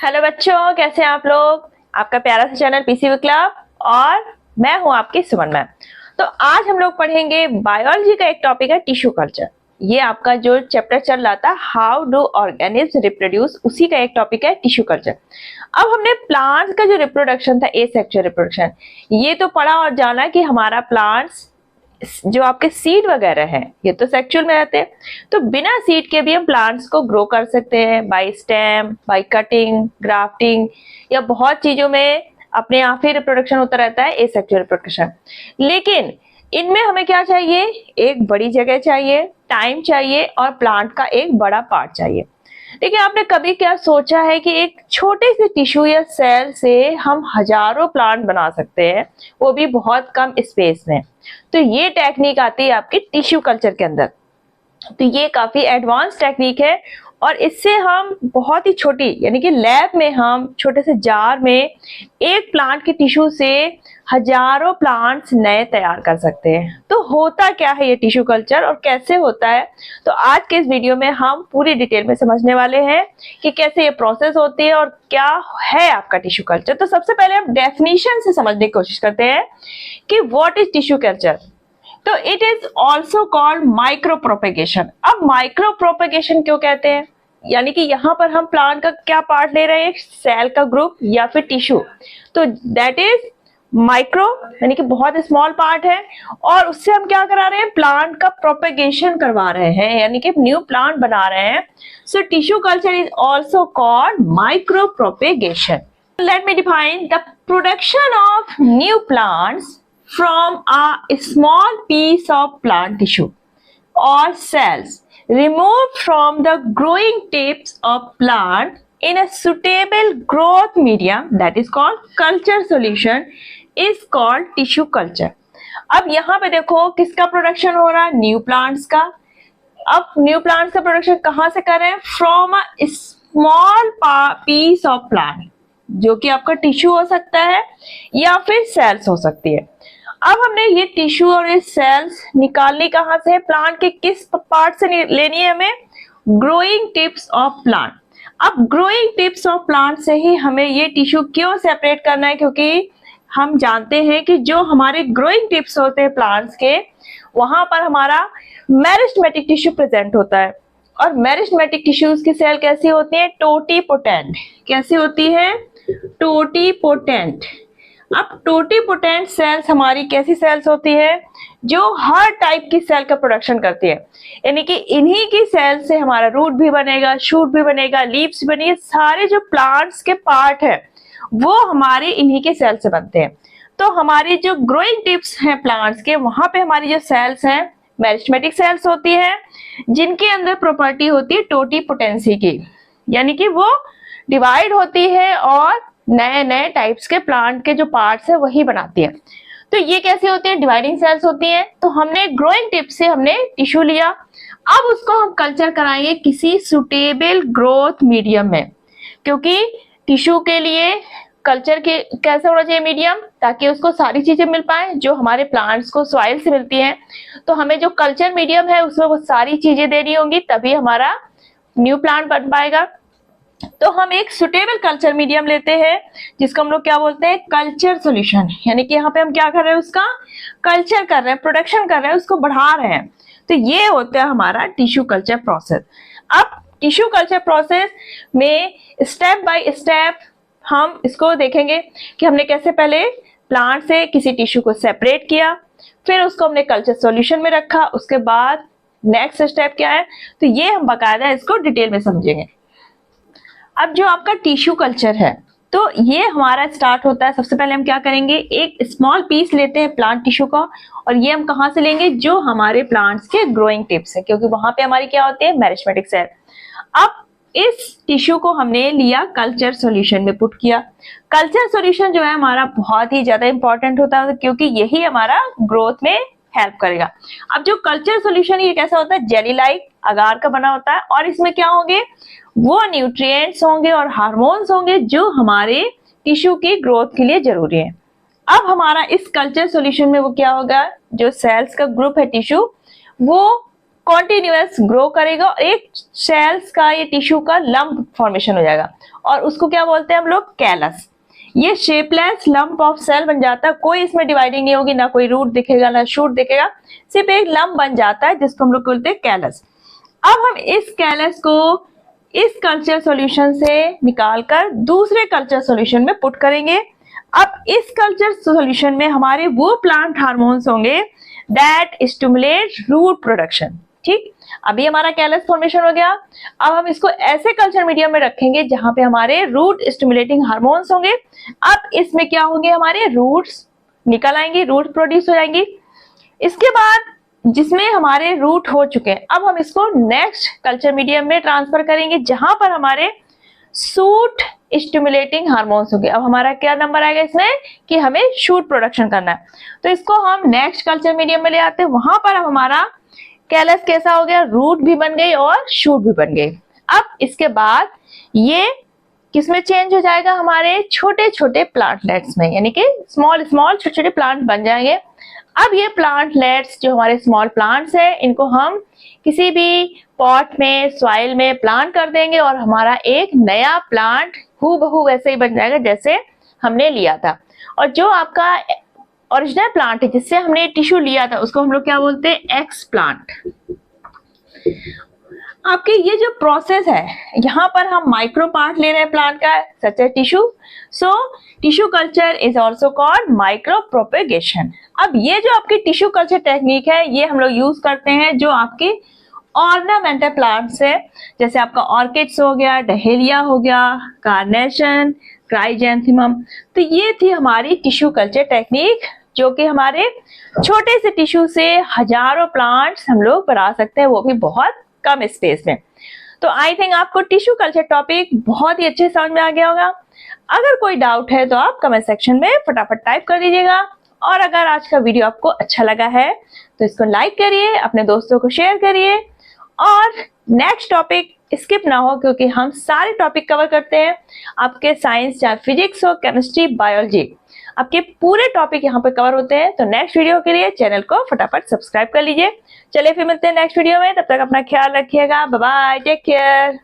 Hello बच्चों, कैसे हैं आप लोग। आपका प्यारा सा चैनल पीसी क्लब और मैं हूं आपकी सुमन मैम। तो आज हम लोग पढ़ेंगे बायोलॉजी का एक टॉपिक है टिश्यू कल्चर। ये आपका जो चैप्टर चल रहा था हाउ डू ऑर्गेनिज्म रिप्रोड्यूस, उसी का एक टॉपिक है टिश्यू कल्चर। अब हमने प्लांट्स का जो रिप्रोडक्शन था एसेक्सुअल रिप्रोडक्शन, ये तो पढ़ा और जाना कि हमारा प्लांट्स जो आपके सीड वगैरह हैं ये तो सेक्सुअल में रहते हैं, तो बिना सीड के भी हम प्लांट्स को ग्रो कर सकते हैं by stem, by cutting, grafting या बहुत चीजों में अपने आप ही रिप्रोडक्शन होता रहता है एसेक्सुअल रिप्रोडक्शन। लेकिन इनमें हमें क्या चाहिए, एक बड़ी जगह चाहिए, टाइम चाहिए और प्लांट का एक बड़ा पार्ट चाहिए। देखिए, आपने कभी क्या सोचा है कि एक छोटे से टिश्यू या सेल से हम हजारों प्लांट बना सकते हैं, वो भी बहुत कम स्पेस में। तो ये टेक्निक आती है आपके टिश्यू कल्चर के अंदर। तो ये काफी एडवांस टेक्निक है और इससे हम बहुत ही छोटी यानी कि लैब में हम छोटे से जार में एक प्लांट के टिश्यू से हजारों प्लांट्स नए तैयार कर सकते हैं। तो होता क्या है ये टिश्यू कल्चर और कैसे होता है, तो आज के इस वीडियो में हम पूरी डिटेल में समझने वाले हैं कि कैसे ये प्रोसेस होती है और क्या है आपका टिश्यू कल्चर। तो सबसे पहले हम डेफिनेशन से समझने की कोशिश करते हैं कि व्हाट इज टिश्यू कल्चर। तो it is also called micro propagation. अब माइक्रो प्रोपेगेशन क्यों कहते हैं, यानी कि यहाँ पर हम प्लांट का क्या पार्ट ले रहे हैं, सेल का ग्रुप या फिर टिश्यू। तो दैट इज माइक्रो यानी कि बहुत स्मॉल पार्ट है और उससे हम क्या करा रहे हैं, प्लांट का प्रोपेगेशन करवा रहे हैं, यानी कि न्यू प्लांट बना रहे हैं। So tissue culture is also called micropropagation. Let me define the production of new plants from a small piece of plant tissue or cells removed from the growing tips of plant in a suitable growth medium that is called culture solution is called tissue culture। अब यहाँ पे देखो किसका production हो रहा है, new plants का। अब न्यू प्लांट्स का प्रोडक्शन कहाँ से कर रहे हैं, from a small piece of plant, जो कि आपका टिश्यू हो सकता है या फिर सेल्स हो सकती है। अब हमने ये टिश्यू और ये सेल्स निकालनी कहाँ से है, प्लांट के किस पार्ट से लेनी है हमें, ग्रोइंग टिप्स ऑफ प्लांट। अब ग्रोइंग टिप्स ऑफ प्लांट से ही हमें ये टिश्यू क्यों सेपरेट करना है, क्योंकि हम जानते हैं कि जो हमारे ग्रोइंग टिप्स होते हैं प्लांट्स के, वहां पर हमारा मेरिस्टेमेटिक टिश्यू प्रेजेंट होता है। और मेरिस्टेमेटिक टिश्यूज की सेल कैसी होती है, टोटीपोटेंट। कैसी होती है, टोटीपोटेंट। अब टोटीपोटेंट सेल्स हमारी कैसी सेल्स होती है, जो हर टाइप की सेल का प्रोडक्शन करती है, यानी कि इन्हीं की सेल से हमारा रूट भी बनेगा, शूट भी बनेगा, लीव्स भी बनेगी। सारे जो प्लांट्स के पार्ट है वो हमारे इन्हीं के सेल से बनते हैं। तो हमारी जो ग्रोइंग टिप्स हैं प्लांट्स के, वहां पे हमारी जो सेल्स हैं मेरिस्टेमेटिक सेल्स होती है, जिनके अंदर प्रॉपर्टी होती है टोटीपोटेंसी की, यानी कि वो डिवाइड होती है और नए नए टाइप्स के प्लांट के जो पार्ट्स है वही बनाती है। तो ये कैसे होती है, डिवाइडिंग सेल्स होती हैं। तो हमने ग्रोइंग टिप से हमने टिश्यू लिया, अब उसको हम कल्चर कराएंगे किसी सुटेबल ग्रोथ मीडियम में, क्योंकि टिश्यू के लिए कल्चर के कैसे होना चाहिए मीडियम, ताकि उसको सारी चीजें मिल पाए जो हमारे प्लांट्स को सॉइल से मिलती हैं। तो हमें जो कल्चर मीडियम है उसमें वो सारी चीजें देनी होंगी, तभी हमारा न्यू प्लांट बन पाएगा। तो हम एक सुटेबल कल्चर मीडियम लेते हैं, जिसको हम लोग क्या बोलते हैं, कल्चर सॉल्यूशन। यानी कि यहाँ पे हम क्या कर रहे हैं, उसका कल्चर कर रहे हैं, प्रोडक्शन कर रहे हैं, उसको बढ़ा रहे हैं। तो ये होता है हमारा टिश्यू कल्चर प्रोसेस। अब टिश्यू कल्चर प्रोसेस में स्टेप बाय स्टेप हम इसको देखेंगे कि हमने कैसे पहले प्लांट से किसी टिश्यू को सेपरेट किया, फिर उसको हमने कल्चर सॉल्यूशन में रखा, उसके बाद नेक्स्ट स्टेप क्या है, तो ये हम बकायदा इसको डिटेल में समझेंगे। अब जो आपका टिश्यू कल्चर है, तो ये हमारा स्टार्ट होता है, सबसे पहले हम क्या करेंगे, एक स्मॉल पीस लेते हैं प्लांट टिश्यू का, और ये हम कहाँ से लेंगे, जो हमारे प्लांट्स के ग्रोइंग टिप्स है, क्योंकि वहां पे हमारी क्या होती है, मेरिस्टेमेटिक सेल। अब इस टिश्यू को हमने लिया, कल्चर सॉल्यूशन में पुट किया। कल्चर सॉल्यूशन जो है हमारा बहुत ही ज्यादा इंपॉर्टेंट होता है, क्योंकि यही हमारा ग्रोथ में हेल्प करेगा। अब जो कल्चर सॉल्यूशन ये कैसा होता है, जेली लाइक अगार का बना होता है, और इसमें क्या होंगे, वो न्यूट्रिएंट्स होंगे और हार्मोन्स होंगे जो हमारे टिश्यू की ग्रोथ के लिए जरूरी है। अब हमारा इस कल्चर सॉल्यूशन में वो क्या होगा, जो सेल्स का ग्रुप है टिश्यू, वो कॉन्टिन्यूअस ग्रो करेगा और एक सेल्स का, ये टिश्यू का लंप फॉर्मेशन हो जाएगा और उसको क्या बोलते हैं हम लोग, कैलस। ये शेपलेस लंप ऑफ सेल बन जाता है, कोई इसमें डिवाइडिंग नहीं होगी, ना कोई रूट दिखेगा ना शूट दिखेगा, सिर्फ एक लंप बन जाता है जिसको हम लोग बोलते हैं कैलस। अब हम इस कैलस को इस कल्चर सॉल्यूशन से निकालकर दूसरे कल्चर सॉल्यूशन में पुट करेंगे। अब इस कल्चर सॉल्यूशन में हमारे वो प्लांट हार्मोन्स होंगे दैट स्टिमुलेट रूट प्रोडक्शन। ठीक, अभी हमारा कैलस फॉर्मेशन हो गया। अब हम इसको ऐसे कल्चर मीडियम में रखेंगे जहां पे हमारे रूट स्टिमुलेटिंग हार्मोन्स होंगे। अब इसमें क्या होंगे, हमारे रूट्स निकल आएंगी, रूट प्रोड्यूस हो जाएंगी। इसके बाद जिसमें हमारे रूट हो चुके हैं, अब हम इसको नेक्स्ट कल्चर मीडियम में ट्रांसफर करेंगे जहां पर हमारे शूट स्टिमुलेटिंग हार्मोन्स होंगे। अब हमारा क्या नंबर आएगा इसमें कि हमें शूट प्रोडक्शन करना है, तो इसको हम नेक्स्ट कल्चर मीडियम में ले आते हैं। वहां पर अब हमारा कैलस कैसा हो गया, रूट भी बन गई और शूट भी बन गई। अब इसके बाद ये किसमें चेंज हो जाएगा, हमारे छोटे छोटे प्लांटलेट्स में, यानी कि स्मॉल स्मॉल छोटे छोटे प्लांट बन जाएंगे। अब ये प्लांटलेट्स जो हमारे स्मॉल प्लांट्स हैं, इनको हम किसी भी पॉट में, सॉइल में प्लांट कर देंगे और हमारा एक नया प्लांट हूबहू वैसे ही बन जाएगा जैसे हमने लिया था। और जो आपका ओरिजिनल प्लांट है जिससे हमने टिश्यू लिया था, उसको हम लोग क्या बोलते हैं, एक्स प्लांट। आपके ये जो प्रोसेस है, यहाँ पर हम माइक्रो पार्ट ले रहे हैं प्लांट का, सच है tissue. So tissue culture is also called micro propagation. अब ये जो आपकी टिश्यू कल्चर टेक्निक है, ये हम लोग यूज करते हैं जो आपकी ऑर्नामेंटल प्लांट्स है, जैसे आपका ऑर्किड्स हो गया, डहेलिया हो गया, कार्नेशन, क्राइजेंथेमम। तो ये थी हमारी टिश्यू कल्चर टेक्निक, जो कि हमारे छोटे से टिश्यू से हजारों प्लांट्स हम लोग बना सकते हैं, वो भी बहुत कम स्पेस में। तो आई थिंक आपको टिश्यू कल्चर टॉपिक बहुत ही अच्छे समझ में आ गया होगा। अगर कोई डाउट है तो आप कमेंट सेक्शन में फटाफट टाइप कर दीजिएगा। और अगर आज का वीडियो आपको अच्छा लगा है तो इसको लाइक करिए, अपने दोस्तों को शेयर करिए और नेक्स्ट टॉपिक स्किप ना हो, क्योंकि हम सारे टॉपिक कवर करते हैं। आपके साइंस, चाहे फिजिक्स हो, केमिस्ट्री, बायोलॉजी, आपके पूरे टॉपिक यहाँ पे कवर होते हैं। तो नेक्स्ट वीडियो के लिए चैनल को फटाफट सब्सक्राइब कर लीजिए। चलिए फिर मिलते हैं नेक्स्ट वीडियो में, तब तक अपना ख्याल रखिएगा। Bye bye, take care.